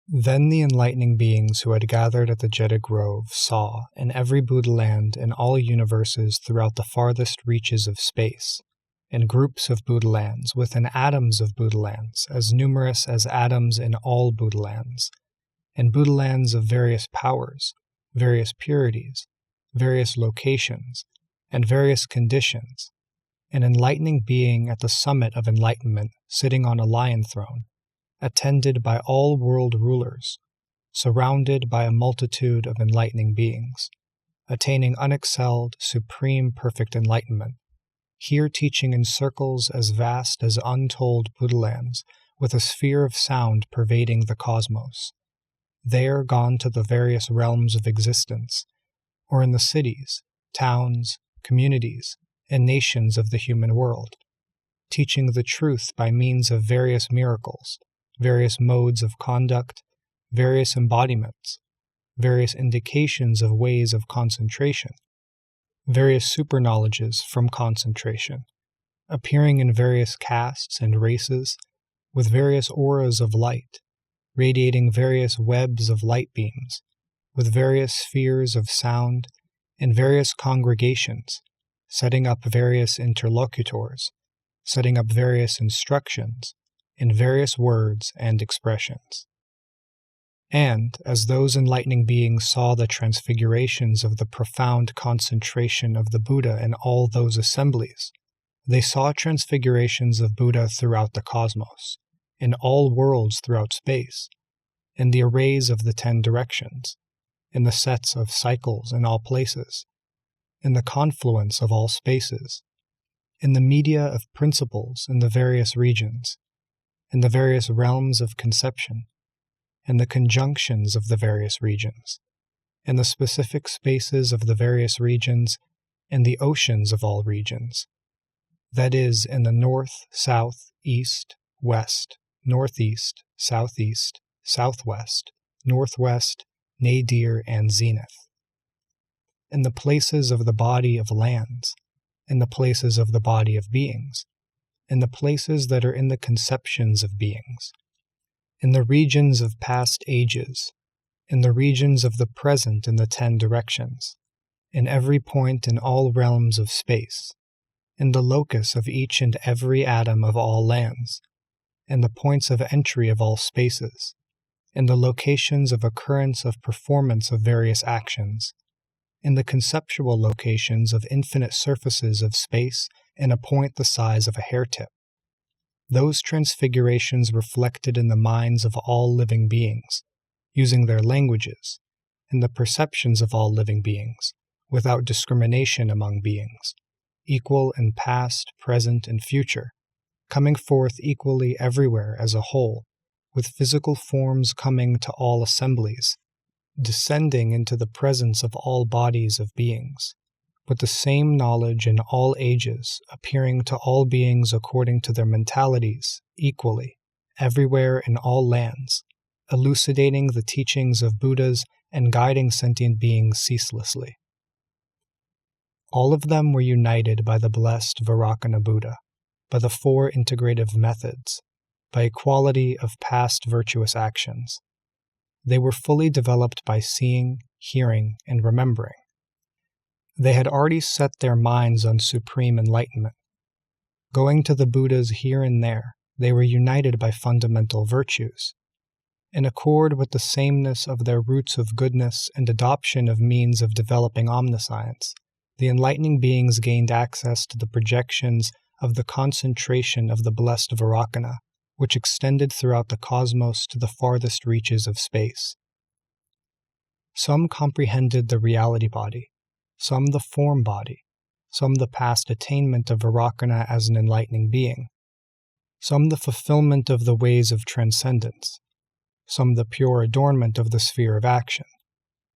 Then the enlightening beings who had gathered at the Jeddah Grove saw, in every Buddha land in all universes throughout the farthest reaches of space, in groups of Buddha lands within atoms of Buddha lands as numerous as atoms in all Buddha lands, in Buddha lands of various powers, various purities, various locations, and various conditions, an enlightening being at the summit of enlightenment sitting on a lion throne, attended by all world rulers, surrounded by a multitude of enlightening beings, attaining unexcelled, supreme, perfect enlightenment, here teaching in circles as vast as untold Buddha lands, with a sphere of sound pervading the cosmos, there gone to the various realms of existence, or in the cities, towns, communities, and nations of the human world, teaching the truth by means of various miracles, various modes of conduct, various embodiments, various indications of ways of concentration, various superknowledges from concentration, appearing in various castes and races, with various auras of light, radiating various webs of light beams, with various spheres of sound, in various congregations, setting up various interlocutors, setting up various instructions, in various words and expressions. And, as those enlightening beings saw the transfigurations of the profound concentration of the Buddha in all those assemblies, they saw transfigurations of Buddha throughout the cosmos, in all worlds throughout space, in the arrays of the 10 directions, in the sets of cycles in all places, in the confluence of all spaces, in the media of principles in the various regions, in the various realms of conception, in the conjunctions of the various regions, in the specific spaces of the various regions, in the oceans of all regions, that is, in the north, south, east, west, northeast, southeast, southwest, northwest, nadir, and zenith, in the places of the body of lands, in the places of the body of beings, in the places that are in the conceptions of beings, in the regions of past ages, in the regions of the present in the 10 directions, in every point in all realms of space, in the locus of each and every atom of all lands, in the points of entry of all spaces, in the locations of occurrence of performance of various actions, in the conceptual locations of infinite surfaces of space in a point the size of a hair tip. Those transfigurations reflected in the minds of all living beings, using their languages, in the perceptions of all living beings, without discrimination among beings, equal in past, present, and future, coming forth equally everywhere as a whole, with physical forms coming to all assemblies, descending into the presence of all bodies of beings, with the same knowledge in all ages, appearing to all beings according to their mentalities, equally, everywhere in all lands, elucidating the teachings of Buddhas and guiding sentient beings ceaselessly. All of them were united by the blessed Vairocana Buddha, by the 4 integrative methods, by a quality of past virtuous actions. They were fully developed by seeing, hearing, and remembering. They had already set their minds on supreme enlightenment. Going to the Buddhas here and there, they were united by fundamental virtues. In accord with the sameness of their roots of goodness and adoption of means of developing omniscience, the enlightening beings gained access to the projections of the concentration of the blessed Vairocana, which extended throughout the cosmos to the farthest reaches of space. Some comprehended the reality body, some the form body, some the past attainment of Vairocana as an enlightening being, some the fulfillment of the ways of transcendence, some the pure adornment of the sphere of action,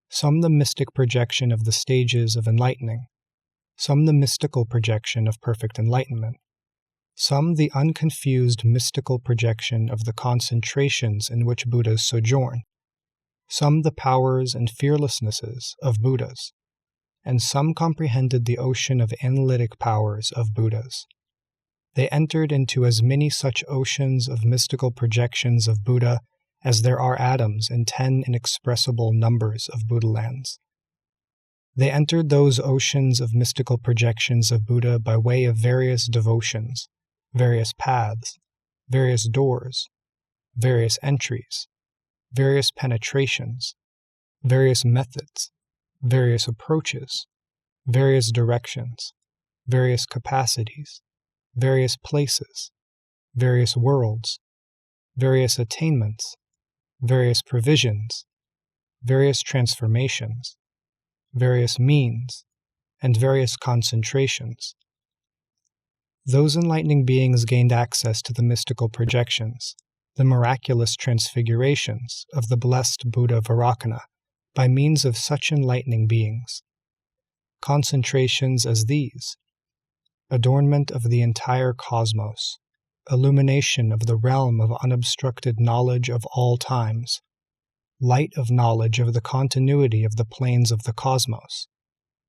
some the mystic projection of the stages of enlightening, some the mystical projection of perfect enlightenment, some the unconfused mystical projection of the concentrations in which Buddhas sojourn, some the powers and fearlessnesses of Buddhas, and some comprehended the ocean of analytic powers of Buddhas. They entered into as many such oceans of mystical projections of Buddha as there are atoms in 10 inexpressible numbers of Buddha lands. They entered those oceans of mystical projections of Buddha by way of various devotions, various paths, various doors, various entries, various penetrations, various methods, various approaches, various directions, various capacities, various places, various worlds, various attainments, various provisions, various transformations, various means, and various concentrations. Those enlightening beings gained access to the mystical projections, the miraculous transfigurations of the blessed Buddha Vairocana by means of such enlightening beings. Concentrations as these: adornment of the entire cosmos, illumination of the realm of unobstructed knowledge of all times, light of knowledge of the continuity of the planes of the cosmos,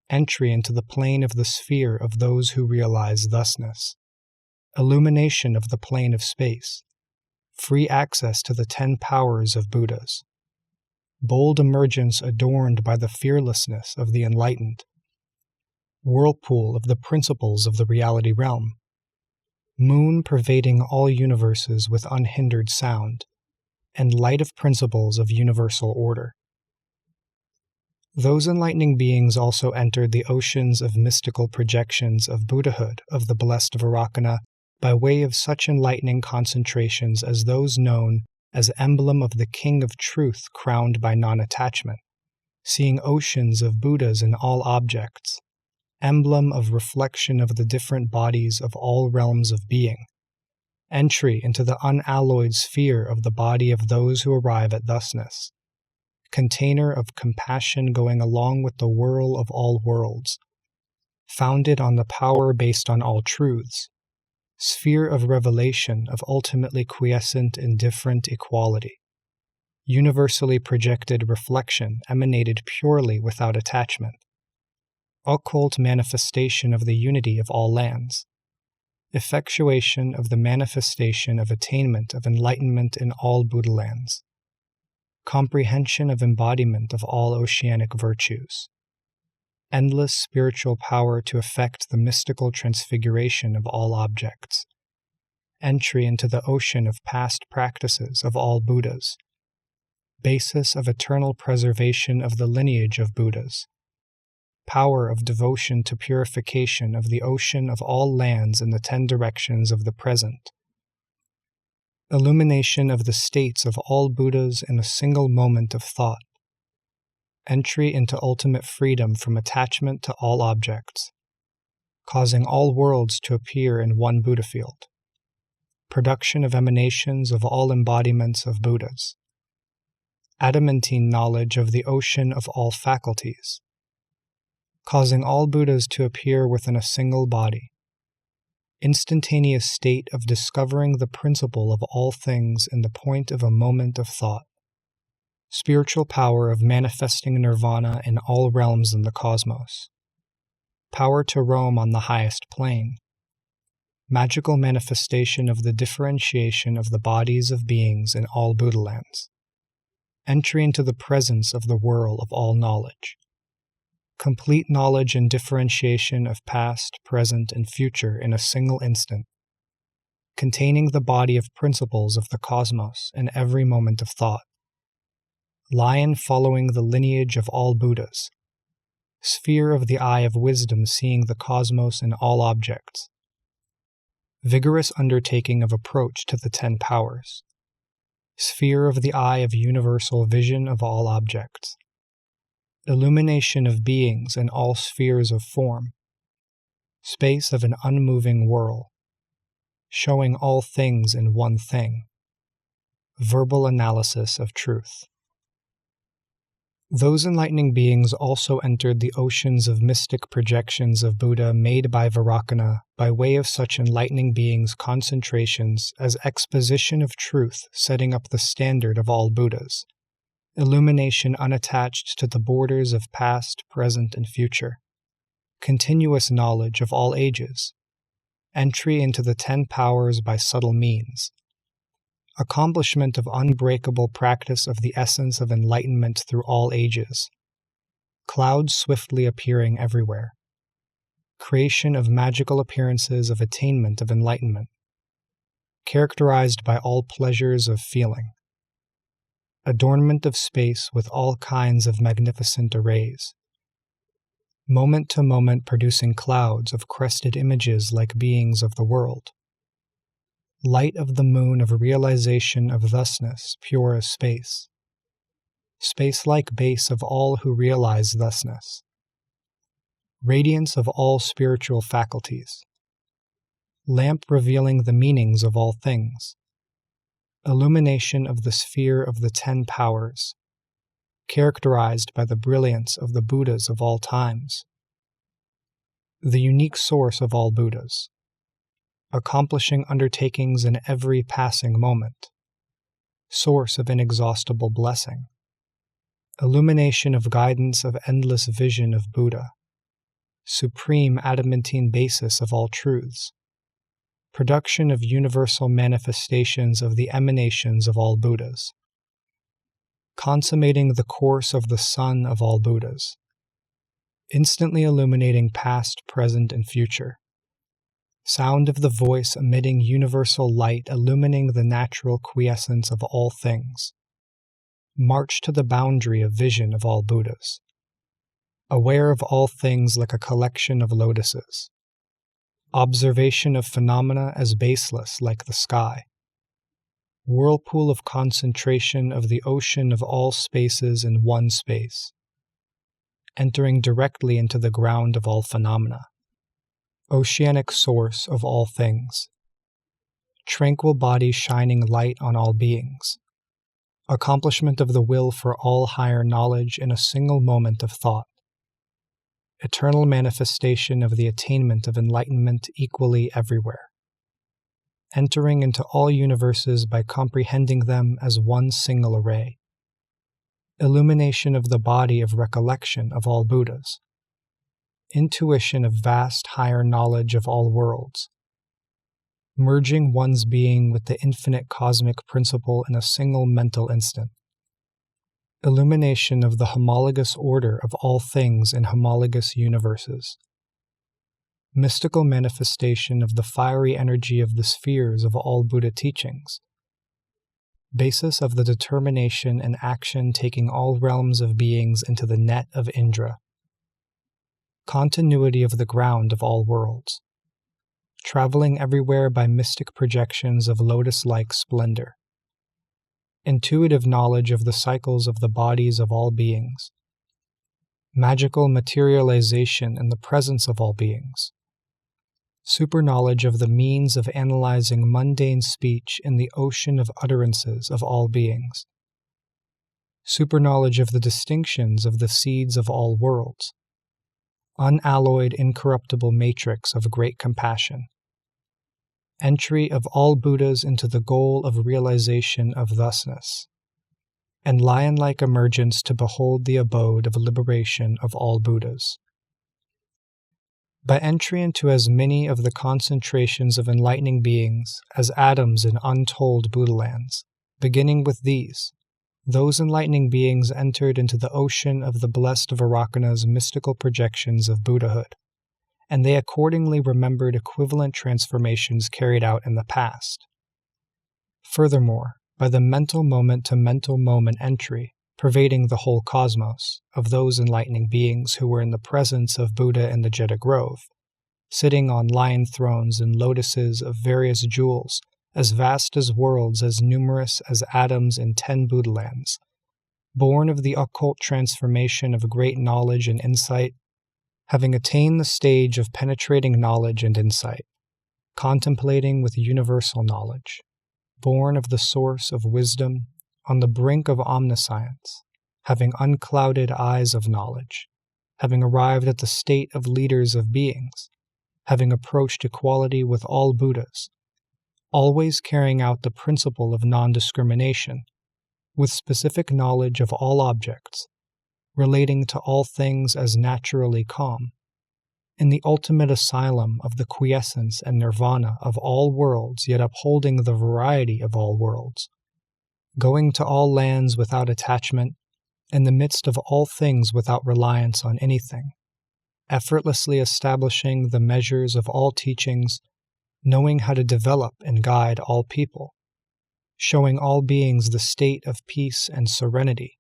entry into the plane of the sphere of those who realize thusness, illumination of the plane of space, free access to the 10 powers of Buddhas, bold emergence adorned by the fearlessness of the enlightened, whirlpool of the principles of the reality realm, moon pervading all universes with unhindered sound, and light of principles of universal order. Those enlightening beings also entered the oceans of mystical projections of Buddhahood of the blessed Vairocana by way of such enlightening concentrations as those known as emblem of the King of Truth crowned by non-attachment, seeing oceans of Buddhas in all objects, emblem of reflection of the different bodies of all realms of being, entry into the unalloyed sphere of the body of those who arrive at thusness, container of compassion going along with the whirl of all worlds, founded on the power based on all truths, sphere of revelation of ultimately quiescent indifferent equality, universally projected reflection emanated purely without attachment, occult manifestation of the unity of all lands, effectuation of the manifestation of attainment of enlightenment in all Buddha lands, comprehension of embodiment of all oceanic virtues, endless spiritual power to effect the mystical transfiguration of all objects, entry into the ocean of past practices of all Buddhas, basis of eternal preservation of the lineage of Buddhas, power of devotion to purification of the ocean of all lands in the 10 directions of the present, illumination of the states of all Buddhas in a single moment of thought, entry into ultimate freedom from attachment to all objects, causing all worlds to appear in one Buddha field, production of emanations of all embodiments of Buddhas, adamantine knowledge of the ocean of all faculties, causing all Buddhas to appear within a single body, instantaneous state of discovering the principle of all things in the point of a moment of thought, spiritual power of manifesting nirvana in all realms in the cosmos, power to roam on the highest plane, magical manifestation of the differentiation of the bodies of beings in all Buddha lands, entry into the presence of the whirl of all knowledge, complete knowledge and differentiation of past, present, and future in a single instant, containing the body of principles of the cosmos in every moment of thought, lion following the lineage of all Buddhas, sphere of the eye of wisdom seeing the cosmos in all objects, vigorous undertaking of approach to the 10 powers, sphere of the eye of universal vision of all objects, illumination of beings in all spheres of form, space of an unmoving whirl, showing all things in one thing, verbal analysis of truth. Those enlightening beings also entered the oceans of mystic projections of Buddha made by Vairocana by way of such enlightening beings' concentrations as exposition of truth setting up the standard of all Buddhas, illumination unattached to the borders of past, present, and future, continuous knowledge of all ages, entry into the 10 powers by subtle means, accomplishment of unbreakable practice of the essence of enlightenment through all ages, clouds swiftly appearing everywhere, creation of magical appearances of attainment of enlightenment, characterized by all pleasures of feeling, adornment of space with all kinds of magnificent arrays, moment to moment producing clouds of crested images like beings of the world, light of the moon of realization of thusness pure as space, space-like base of all who realize thusness, radiance of all spiritual faculties, lamp revealing the meanings of all things, illumination of the sphere of the 10 powers, characterized by the brilliance of the Buddhas of all times, the unique source of all Buddhas, accomplishing undertakings in every passing moment, source of inexhaustible blessing, illumination of guidance of endless vision of Buddha, supreme adamantine basis of all truths, production of universal manifestations of the emanations of all Buddhas, consummating the course of the Sun of all Buddhas, instantly illuminating past, present, and future, sound of the voice emitting universal light illumining the natural quiescence of all things, march to the boundary of vision of all Buddhas, aware of all things like a collection of lotuses, observation of phenomena as baseless like the sky, whirlpool of concentration of the ocean of all spaces in one space, entering directly into the ground of all phenomena, oceanic source of all things, tranquil body shining light on all beings, accomplishment of the will for all higher knowledge in a single moment of thought, eternal manifestation of the attainment of enlightenment equally everywhere, entering into all universes by comprehending them as one single array, illumination of the body of recollection of all Buddhas, intuition of vast higher knowledge of all worlds, merging one's being with the infinite cosmic principle in a single mental instant, illumination of the homologous order of all things in homologous universes, mystical manifestation of the fiery energy of the spheres of all Buddha teachings, basis of the determination and action taking all realms of beings into the net of Indra, continuity of the ground of all worlds, traveling everywhere by mystic projections of lotus-like splendor, intuitive knowledge of the cycles of the bodies of all beings, magical materialization in the presence of all beings, superknowledge of the means of analyzing mundane speech in the ocean of utterances of all beings, superknowledge of the distinctions of the seeds of all worlds, unalloyed incorruptible matrix of great compassion, entry of all Buddhas into the goal of realization of thusness, and lion-like emergence to behold the abode of liberation of all Buddhas. By entry into as many of the concentrations of enlightening beings as atoms in untold Buddhalands, beginning with these, those enlightening beings entered into the ocean of the blessed Vairocana's mystical projections of Buddhahood, and they accordingly remembered equivalent transformations carried out in the past. Furthermore, by the mental moment to mental moment entry, pervading the whole cosmos, of those enlightening beings who were in the presence of Buddha in the Jeta Grove, sitting on lion thrones and lotuses of various jewels, as vast as worlds, as numerous as atoms in 10 Buddhalands, born of the occult transformation of great knowledge and insight, having attained the stage of penetrating knowledge and insight, contemplating with universal knowledge, born of the source of wisdom, on the brink of omniscience, having unclouded eyes of knowledge, having arrived at the state of leaders of beings, having approached equality with all Buddhas, always carrying out the principle of non-discrimination, with specific knowledge of all objects, relating to all things as naturally calm, in the ultimate asylum of the quiescence and nirvana of all worlds, yet upholding the variety of all worlds, going to all lands without attachment, in the midst of all things without reliance on anything, effortlessly establishing the measures of all teachings, knowing how to develop and guide all people, showing all beings the state of peace and serenity,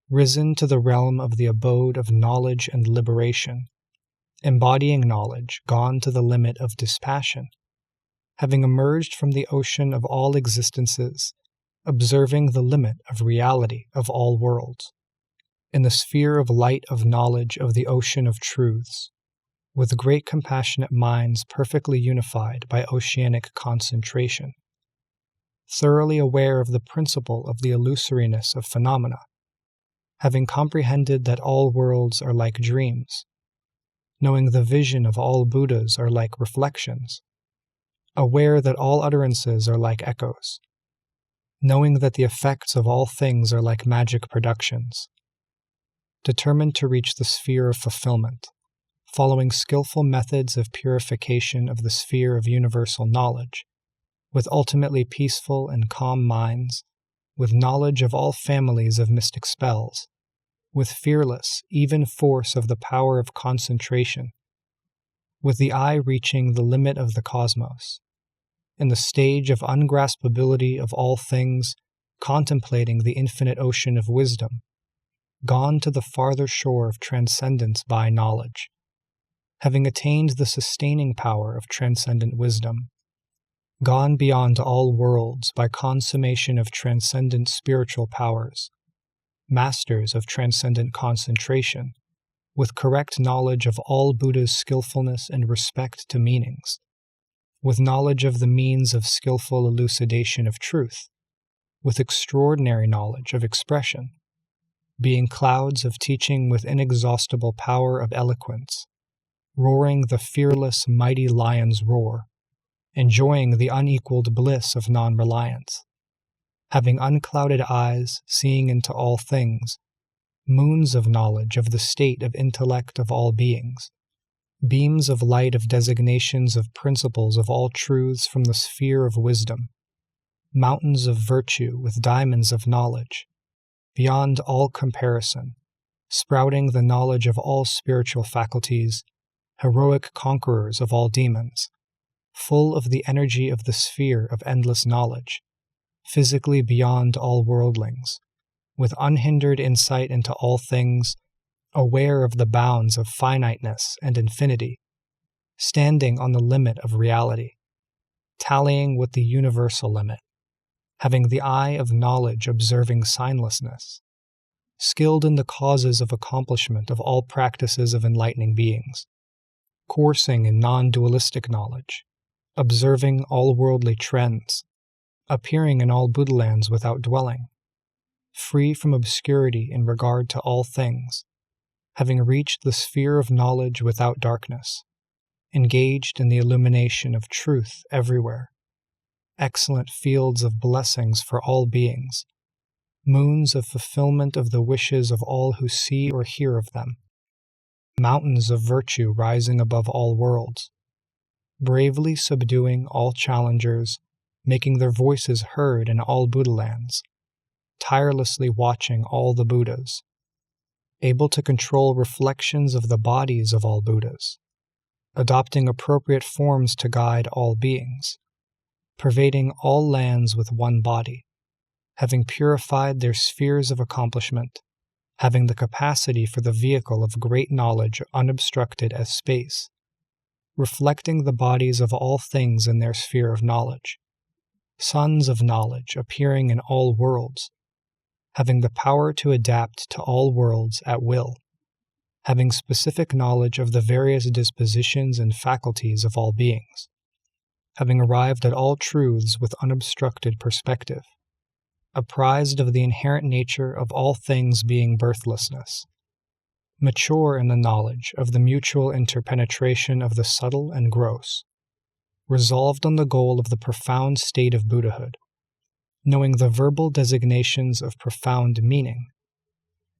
risen to the realm of the abode of knowledge and liberation, embodying knowledge, gone to the limit of dispassion, having emerged from the ocean of all existences, observing the limit of reality of all worlds, in the sphere of light of knowledge of the ocean of truths, with great compassionate minds perfectly unified by oceanic concentration, thoroughly aware of the principle of the illusoriness of phenomena, having comprehended that all worlds are like dreams, knowing the vision of all Buddhas are like reflections, aware that all utterances are like echoes, knowing that the effects of all things are like magic productions, determined to reach the sphere of fulfillment, following skillful methods of purification of the sphere of universal knowledge, with ultimately peaceful and calm minds, with knowledge of all families of mystic spells, with fearless, even force of the power of concentration, with the eye reaching the limit of the cosmos, in the stage of ungraspability of all things, contemplating the infinite ocean of wisdom, gone to the farther shore of transcendence by knowledge, having attained the sustaining power of transcendent wisdom, gone beyond all worlds by consummation of transcendent spiritual powers, masters of transcendent concentration, with correct knowledge of all Buddha's skillfulness and respect to meanings, with knowledge of the means of skillful elucidation of truth, with extraordinary knowledge of expression, being clouds of teaching with inexhaustible power of eloquence, roaring the fearless, mighty lion's roar, enjoying the unequaled bliss of non-reliance, having unclouded eyes, seeing into all things, moons of knowledge of the state of intellect of all beings, beams of light of designations of principles of all truths from the sphere of wisdom, mountains of virtue with diamonds of knowledge, beyond all comparison, sprouting the knowledge of all spiritual faculties, heroic conquerors of all demons, full of the energy of the sphere of endless knowledge, physically beyond all worldlings, with unhindered insight into all things, aware of the bounds of finiteness and infinity, standing on the limit of reality, tallying with the universal limit, having the eye of knowledge observing signlessness, skilled in the causes of accomplishment of all practices of enlightening beings, coursing in non-dualistic knowledge, observing all worldly trends, appearing in all Buddhalands without dwelling, free from obscurity in regard to all things, having reached the sphere of knowledge without darkness, engaged in the illumination of truth everywhere, excellent fields of blessings for all beings, moons of fulfillment of the wishes of all who see or hear of them, mountains of virtue rising above all worlds, bravely subduing all challengers, making their voices heard in all Buddhalands, tirelessly watching all the Buddhas, able to control reflections of the bodies of all Buddhas, adopting appropriate forms to guide all beings, pervading all lands with one body, having purified their spheres of accomplishment, having the capacity for the vehicle of great knowledge unobstructed as space, reflecting the bodies of all things in their sphere of knowledge, sons of knowledge appearing in all worlds, having the power to adapt to all worlds at will, having specific knowledge of the various dispositions and faculties of all beings, having arrived at all truths with unobstructed perspective, apprised of the inherent nature of all things being birthlessness, mature in the knowledge of the mutual interpenetration of the subtle and gross, resolved on the goal of the profound state of Buddhahood, knowing the verbal designations of profound meaning,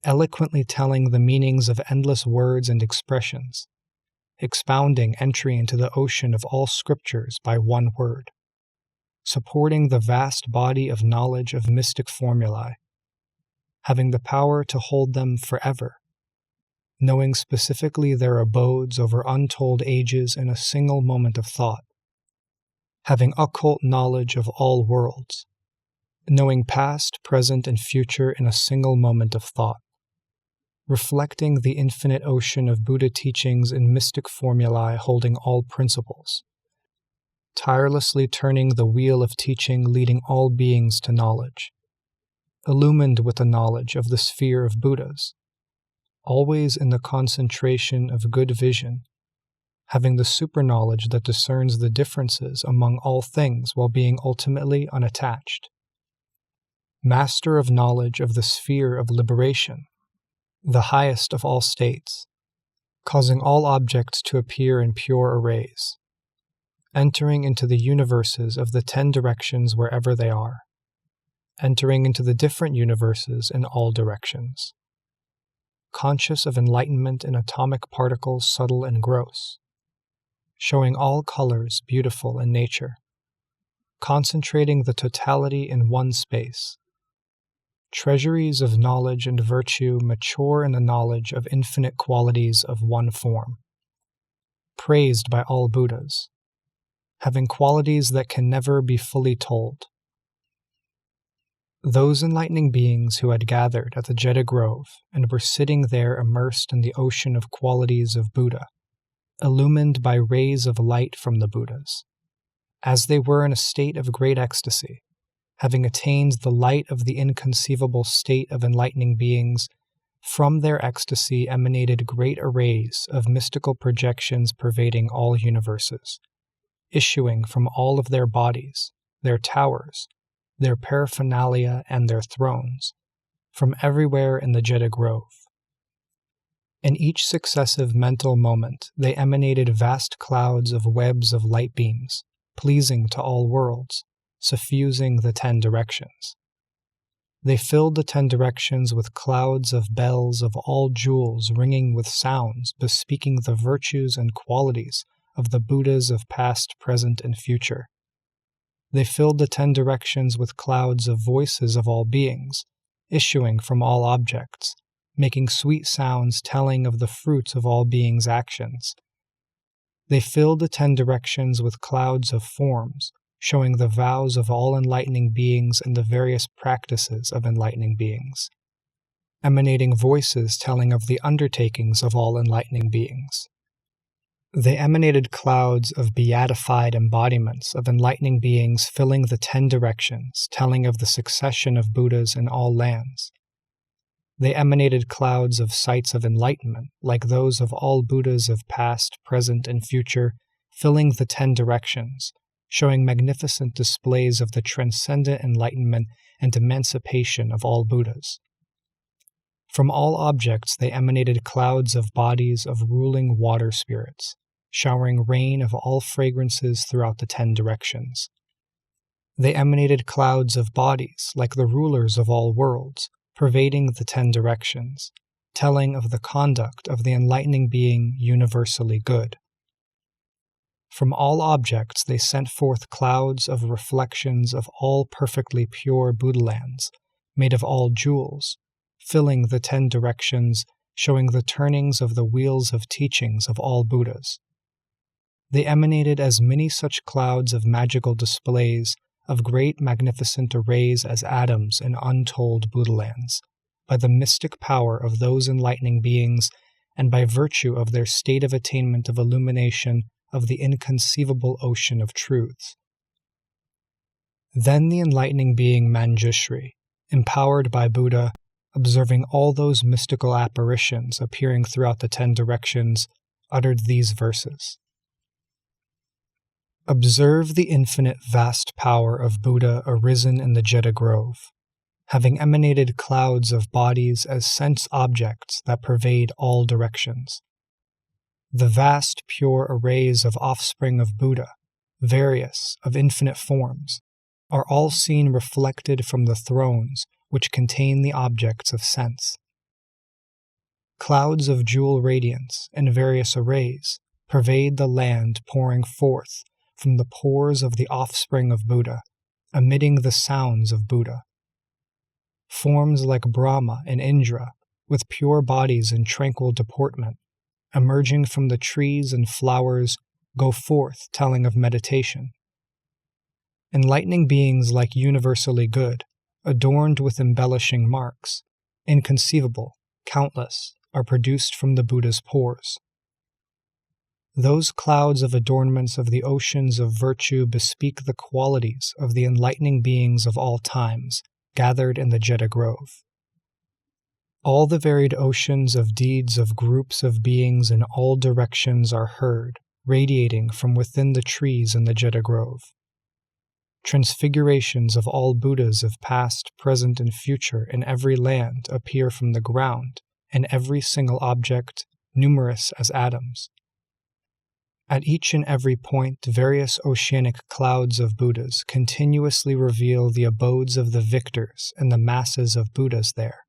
eloquently telling the meanings of endless words and expressions, expounding entry into the ocean of all scriptures by one word, supporting the vast body of knowledge of mystic formulae, having the power to hold them forever, knowing specifically their abodes over untold ages in a single moment of thought, having occult knowledge of all worlds, knowing past, present, and future in a single moment of thought, reflecting the infinite ocean of Buddha teachings in mystic formulae holding all principles, tirelessly turning the wheel of teaching leading all beings to knowledge, illumined with the knowledge of the sphere of Buddhas, always in the concentration of good vision, having the superknowledge that discerns the differences among all things while being ultimately unattached, master of knowledge of the sphere of liberation, the highest of all states, causing all objects to appear in pure arrays, entering into the universes of the 10 directions wherever they are, entering into the different universes in all directions, conscious of enlightenment in atomic particles subtle and gross, showing all colors beautiful in nature, concentrating the totality in one space, treasuries of knowledge and virtue mature in the knowledge of infinite qualities of one form, praised by all Buddhas, having qualities that can never be fully told. Those enlightening beings who had gathered at the Jeta Grove and were sitting there immersed in the ocean of qualities of Buddha, illumined by rays of light from the Buddhas, as they were in a state of great ecstasy, having attained the light of the inconceivable state of enlightening beings, from their ecstasy emanated great arrays of mystical projections pervading all universes, issuing from all of their bodies, their towers, their paraphernalia, and their thrones, from everywhere in the Jeta Grove. In each successive mental moment, they emanated vast clouds of webs of light beams, pleasing to all worlds, suffusing the 10 directions. They filled the 10 directions with clouds of bells of all jewels ringing with sounds bespeaking the virtues and qualities of the Buddhas of past, present, and future. They filled the 10 directions with clouds of voices of all beings, issuing from all objects, making sweet sounds telling of the fruits of all beings' actions. They filled the 10 directions with clouds of forms, showing the vows of all enlightening beings and the various practices of enlightening beings, emanating voices telling of the undertakings of all enlightening beings. They emanated clouds of beatified embodiments of enlightening beings filling the 10 directions, telling of the succession of Buddhas in all lands. They emanated clouds of sights of enlightenment, like those of all Buddhas of past, present, and future, filling the 10 directions, showing magnificent displays of the transcendent enlightenment and emancipation of all Buddhas. From all objects they emanated clouds of bodies of ruling water spirits, showering rain of all fragrances throughout the 10 directions. They emanated clouds of bodies like the rulers of all worlds, pervading the 10 directions, telling of the conduct of the enlightening being universally good. From all objects they sent forth clouds of reflections of all perfectly pure Buddhalands, made of all jewels, filling the 10 directions, showing the turnings of the wheels of teachings of all Buddhas. They emanated as many such clouds of magical displays of great magnificent arrays as atoms in untold Buddhalands, by the mystic power of those enlightening beings and by virtue of their state of attainment of illumination of the inconceivable ocean of truths. Then the enlightening being Manjushri, empowered by Buddha, observing all those mystical apparitions appearing throughout the 10 directions, uttered these verses. Observe the infinite vast power of Buddha arisen in the Jeta Grove, having emanated clouds of bodies as sense objects that pervade all directions. The vast pure arrays of offspring of Buddha, various, of infinite forms, are all seen reflected from the thrones which contain the objects of sense. Clouds of jewel radiance in various arrays, pervade the land, pouring forth from the pores of the offspring of Buddha, emitting the sounds of Buddha. Forms like Brahma and Indra, with pure bodies and tranquil deportment, emerging from the trees and flowers, go forth telling of meditation. Enlightening beings like universally good, adorned with embellishing marks, inconceivable, countless, are produced from the Buddha's pores. Those clouds of adornments of the oceans of virtue bespeak the qualities of the enlightening beings of all times, gathered in the Jeta Grove. All the varied oceans of deeds of groups of beings in all directions are heard, radiating from within the trees in the Jeta Grove. Transfigurations of all Buddhas of past, present, and future in every land appear from the ground, and every single object, numerous as atoms. At each and every point, various oceanic clouds of Buddhas continuously reveal the abodes of the victors and the masses of Buddhas there.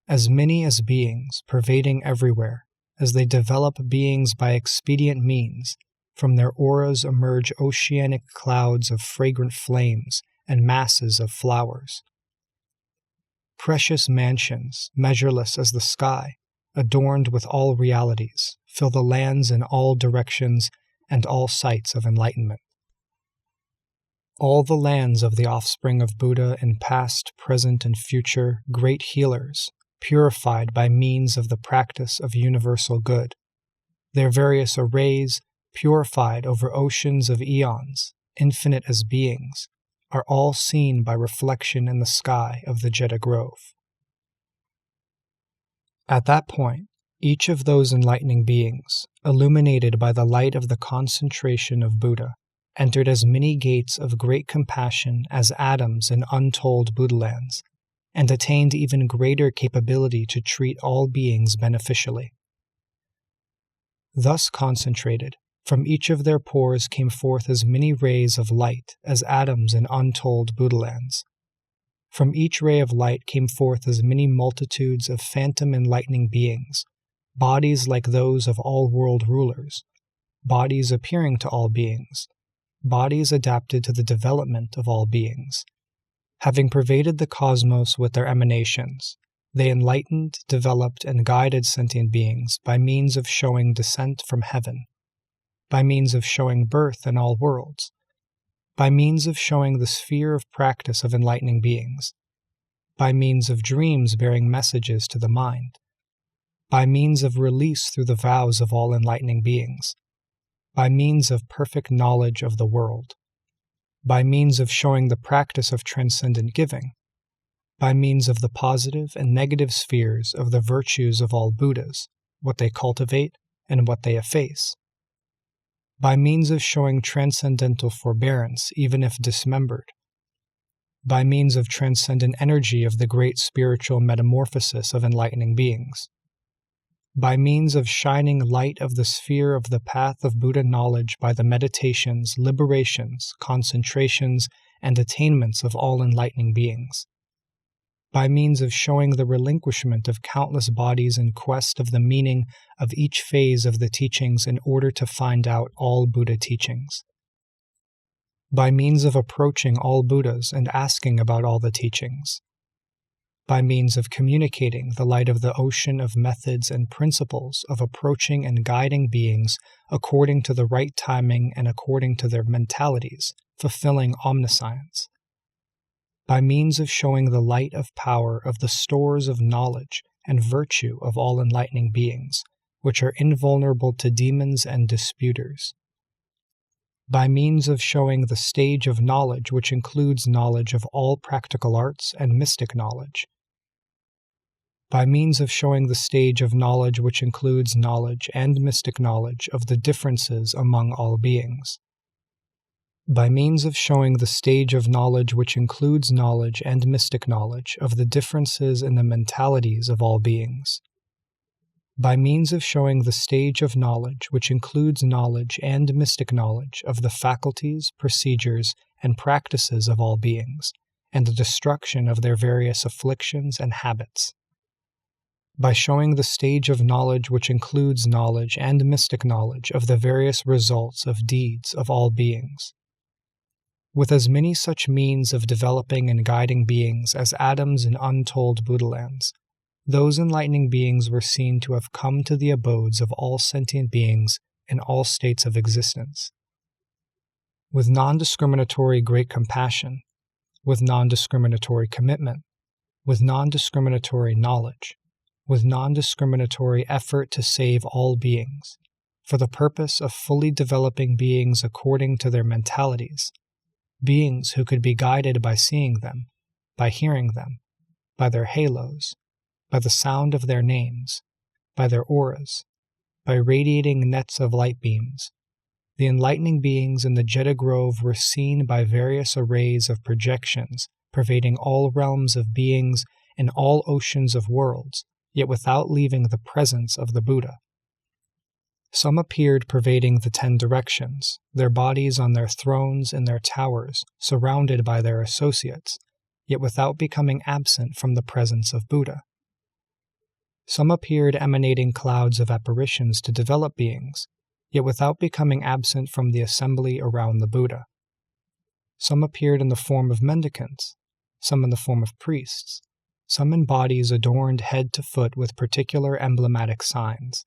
As many as beings, pervading everywhere, as they develop beings by expedient means, from their auras emerge oceanic clouds of fragrant flames and masses of flowers. Precious mansions, measureless as the sky, adorned with all realities, fill the lands in all directions and all sites of enlightenment. All the lands of the offspring of Buddha in past, present, and future, great healers, purified by means of the practice of universal good. Their various arrays, purified over oceans of eons, infinite as beings, are all seen by reflection in the sky of the Jeta Grove. At that point, each of those enlightening beings, illuminated by the light of the concentration of Buddha, entered as many gates of great compassion as atoms in untold Buddhalands, and attained even greater capability to treat all beings beneficially. Thus concentrated, from each of their pores came forth as many rays of light as atoms in untold Buddhalands. From each ray of light came forth as many multitudes of phantom enlightening beings, bodies like those of all world rulers, bodies appearing to all beings, bodies adapted to the development of all beings. Having pervaded the cosmos with their emanations, they enlightened, developed, and guided sentient beings by means of showing descent from heaven, by means of showing birth in all worlds, by means of showing the sphere of practice of enlightening beings, by means of dreams bearing messages to the mind, by means of release through the vows of all enlightening beings, by means of perfect knowledge of the world, by means of showing the practice of transcendent giving, by means of the positive and negative spheres of the virtues of all Buddhas, what they cultivate and what they efface, by means of showing transcendental forbearance even if dismembered, by means of transcendent energy of the great spiritual metamorphosis of enlightening beings, by means of shining light of the sphere of the path of Buddha knowledge by the meditations, liberations, concentrations, and attainments of all enlightening beings, by means of showing the relinquishment of countless bodies in quest of the meaning of each phase of the teachings in order to find out all Buddha teachings, by means of approaching all Buddhas and asking about all the teachings, by means of communicating the light of the ocean of methods and principles of approaching and guiding beings according to the right timing and according to their mentalities, fulfilling omniscience, by means of showing the light of power of the stores of knowledge and virtue of all enlightening beings, which are invulnerable to demons and disputers, by means of showing the stage of knowledge which includes knowledge of all practical arts and mystic knowledge, by means of showing the stage of knowledge which includes knowledge and mystic knowledge of the differences among all beings, by means of showing the stage of knowledge which includes knowledge and mystic knowledge of the differences in the mentalities of all beings, by means of showing the stage of knowledge which includes knowledge and mystic knowledge of the faculties, procedures, and practices of all beings, and the destruction of their various afflictions and habits, by showing the stage of knowledge which includes knowledge and mystic knowledge of the various results of deeds of all beings. With as many such means of developing and guiding beings as atoms in untold Buddhalands, those enlightening beings were seen to have come to the abodes of all sentient beings in all states of existence. With non-discriminatory great compassion, with non-discriminatory commitment, with non-discriminatory knowledge, with non-discriminatory effort to save all beings, for the purpose of fully developing beings according to their mentalities, beings who could be guided by seeing them, by hearing them, by their halos, by the sound of their names, by their auras, by radiating nets of light beams. The enlightening beings in the Jeta Grove were seen by various arrays of projections pervading all realms of beings and all oceans of worlds, yet without leaving the presence of the Buddha. Some appeared pervading the 10 directions, their bodies on their thrones in their towers, surrounded by their associates, yet without becoming absent from the presence of Buddha. Some appeared emanating clouds of apparitions to develop beings, yet without becoming absent from the assembly around the Buddha. Some appeared in the form of mendicants, some in the form of priests, some in bodies adorned head to foot with particular emblematic signs,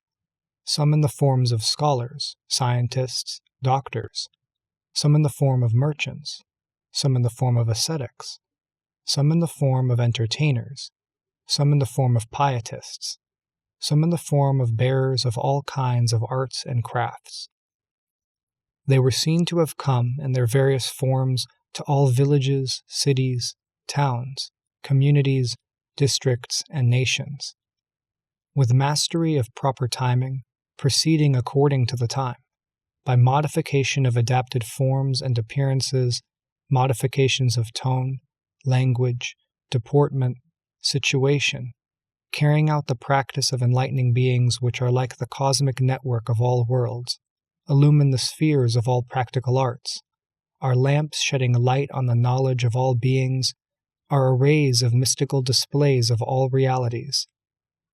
some in the forms of scholars, scientists, doctors, some in the form of merchants, some in the form of ascetics, some in the form of entertainers, some in the form of pietists, some in the form of bearers of all kinds of arts and crafts. They were seen to have come in their various forms to all villages, cities, towns, communities, districts, and nations, with mastery of proper timing, proceeding according to the time, by modification of adapted forms and appearances, modifications of tone, language, deportment, situation, carrying out the practice of enlightening beings which are like the cosmic network of all worlds, illumine the spheres of all practical arts, are lamps shedding light on the knowledge of all beings, are arrays of mystical displays of all realities,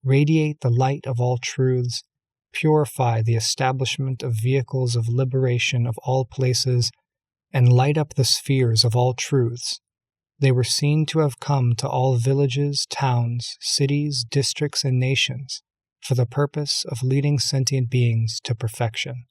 radiate the light of all truths, purify the establishment of vehicles of liberation of all places, and light up the spheres of all truths. They were seen to have come to all villages, towns, cities, districts, and nations for the purpose of leading sentient beings to perfection.